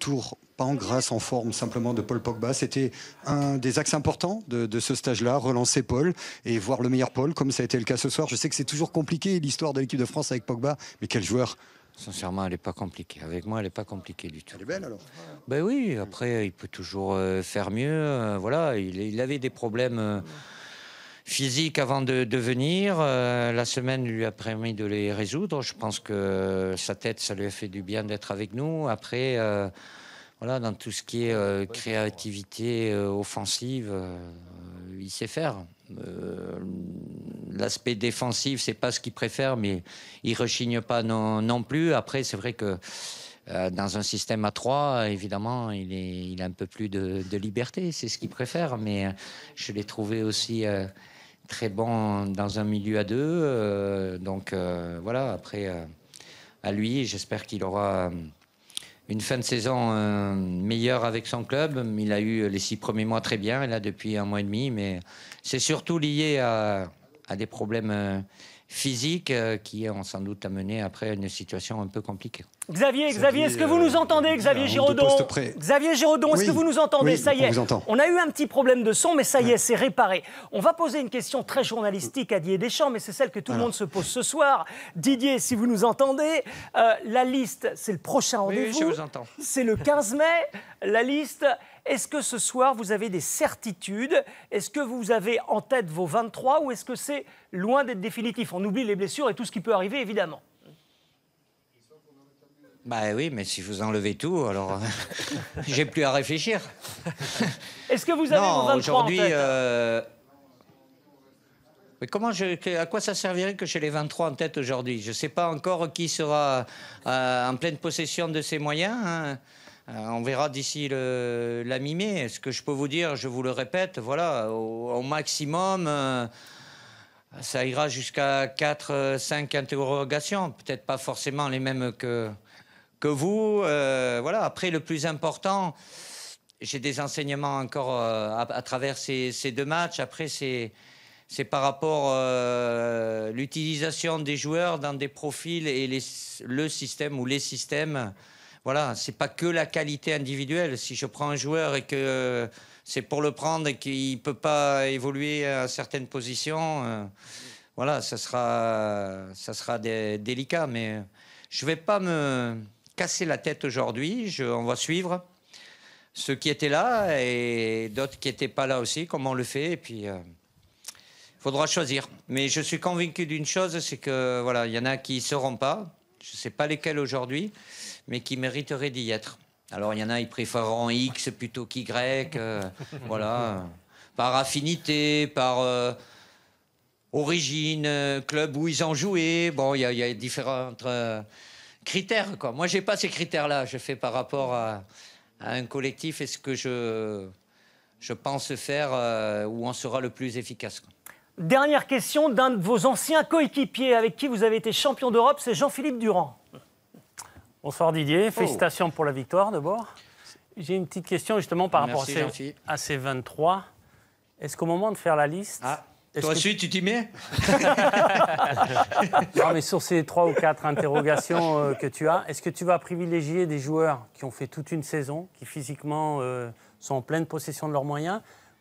retour, pas en grâce, en forme simplement de Paul Pogba. C'était un des axes importants de ce stage-là, relancer Paul et voir le meilleur Paul, comme ça a été le cas ce soir. Je sais que c'est toujours compliqué l'histoire de l'équipe de France avec Pogba, mais quel joueur! Sincèrement, elle n'est pas compliquée. Avec moi, elle n'est pas compliquée du tout. Elle est belle alors? Ben oui, après, il peut toujours faire mieux. Voilà, il avait des problèmes physiques avant de venir. La semaine lui a permis de les résoudre. Je pense que sa tête, ça lui a fait du bien d'être avec nous. Après, voilà, dans tout ce qui est créativité offensive, il sait faire. L'aspect défensif, c'est pas ce qu'il préfère, mais il rechigne pas non plus. Après, c'est vrai que dans un système à 3, évidemment, il a un peu plus de liberté. C'est ce qu'il préfère, mais je l'ai trouvé aussi très bon dans un milieu à 2. Donc voilà, après, à lui, j'espère qu'il aura une fin de saison meilleure avec son club. Il a eu les 6 premiers mois très bien, et là depuis 1 mois et demi, mais c'est surtout lié à des problèmes physiques qui ont sans doute amené après une situation un peu compliquée. Xavier, est-ce que vous nous entendez, Xavier Giraudon? Xavier Giraudon, est-ce que vous nous entendez? Oui, ça y est, on a eu un petit problème de son, mais ça y est, c'est réparé. On va poser une question très journalistique à Didier Deschamps, mais c'est celle que tout le monde se pose ce soir. Didier, si vous nous entendez, la liste, c'est le prochain rendez-vous. Oui, je vous entends. C'est le 15 mai, la liste. Est-ce que ce soir, vous avez des certitudes? Est-ce que vous avez en tête vos 23 ou est-ce que c'est loin d'être définitif? On oublie les blessures et tout ce qui peut arriver, évidemment. Bah oui, mais si vous enlevez tout, alors j'ai plus à réfléchir. Est-ce que vous avez vos 23 aujourd'hui, en tête mais à quoi ça servirait que j'ai les 23 en tête aujourd'hui? Je ne sais pas encore qui sera en pleine possession de ses moyens. Hein. On verra d'ici la mi-mai. Ce que je peux vous dire, je vous le répète, voilà, au maximum, ça ira jusqu'à 4-5 interrogations. Peut-être pas forcément les mêmes que vous. Voilà. Après, le plus important, j'ai des enseignements encore à travers ces 2 matchs. Après, c'est par rapport à l'utilisation des joueurs dans des profils et le système ou les systèmes. Voilà, c'est pas que la qualité individuelle. Si je prends un joueur et que c'est pour le prendre et qu'il peut pas évoluer à certaines positions, voilà, ça sera délicat. Mais je vais pas me casser la tête aujourd'hui. On va suivre ceux qui étaient là et d'autres qui n'étaient pas là aussi, comme on le fait. Et puis, il faudra choisir. Mais je suis convaincu d'une chose, c'est que voilà, il y en a qui ne seront pas. Je ne sais pas lesquels aujourd'hui, mais qui mériteraient d'y être. Alors, il y en a, ils préféreront X plutôt qu'Y. Voilà. Par affinité, par origine, club où ils ont joué. Bon, il y a différents critères, quoi. Moi, je n'ai pas ces critères-là. Je fais par rapport à un collectif et ce que je pense faire où on sera le plus efficace, quoi. Dernière question d'un de vos anciens coéquipiers avec qui vous avez été champion d'Europe, c'est Jean-Philippe Durand. Bonsoir Didier, félicitations pour la victoire d'abord. J'ai une petite question justement par rapport à ces 23. Est-ce qu'au moment de faire la liste... Toi aussi, tu t'y mets? Non, mais sur ces 3 ou 4 interrogations que tu as, est-ce que tu vas privilégier des joueurs qui ont fait toute une saison, qui physiquement sont en pleine possession de leurs moyens,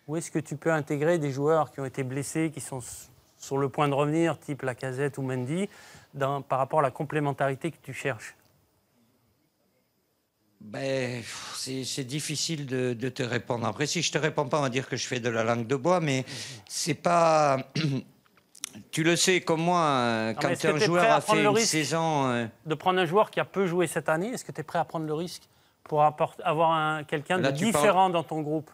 ou est-ce que tu peux intégrer des joueurs qui ont été blessés, qui sont sur le point de revenir, type Lacazette ou Mendy, par rapport à la complémentarité que tu cherches? C'est difficile de te répondre. Après, si je te réponds pas, on va dire que je fais de la langue de bois, mais c'est pas... Tu le sais comme moi, quand un joueur a fait une saison... De prendre un joueur qui a peu joué cette année, est-ce que tu es prêt à prendre le risque pour avoir quelqu'un de différent dans ton groupe?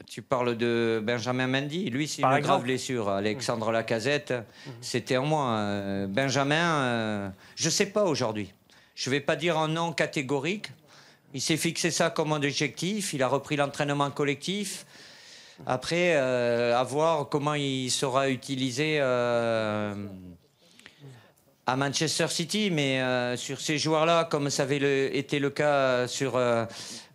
Tu parles de Benjamin Mendy. Lui, c'est une grave blessure. Alexandre Lacazette, c'était en moi. Benjamin, je ne sais pas aujourd'hui. Je ne vais pas dire un non catégorique. Il s'est fixé ça comme un objectif. Il a repris l'entraînement collectif. Après, à voir comment il sera utilisé à Manchester City. Mais sur ces joueurs-là, comme ça avait été le cas sur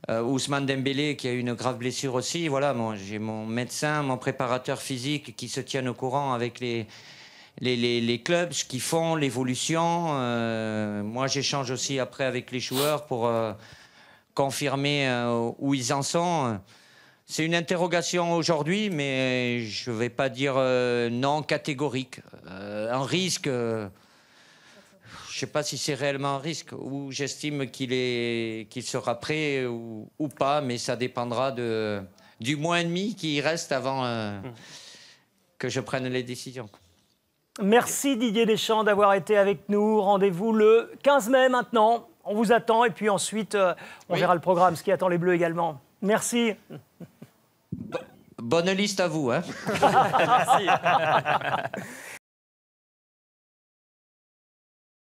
Ousmane Dembélé, qui a eu une grave blessure aussi, voilà, j'ai mon médecin, mon préparateur physique qui se tiennent au courant avec les clubs, ce qu'ils font, l'évolution. Moi, j'échange aussi après avec les joueurs pour confirmer où ils en sont. C'est une interrogation aujourd'hui, mais je ne vais pas dire non catégorique. Un risque, je ne sais pas si c'est réellement un risque, ou j'estime qu'il sera prêt ou pas, mais ça dépendra du mois et demi qui reste avant que je prenne les décisions. Merci Didier Deschamps d'avoir été avec nous. Rendez-vous le 15 mai maintenant. On vous attend et puis ensuite, on verra le programme, ce qui attend les Bleus également. Merci. Bonne liste à vous. Hein. Merci.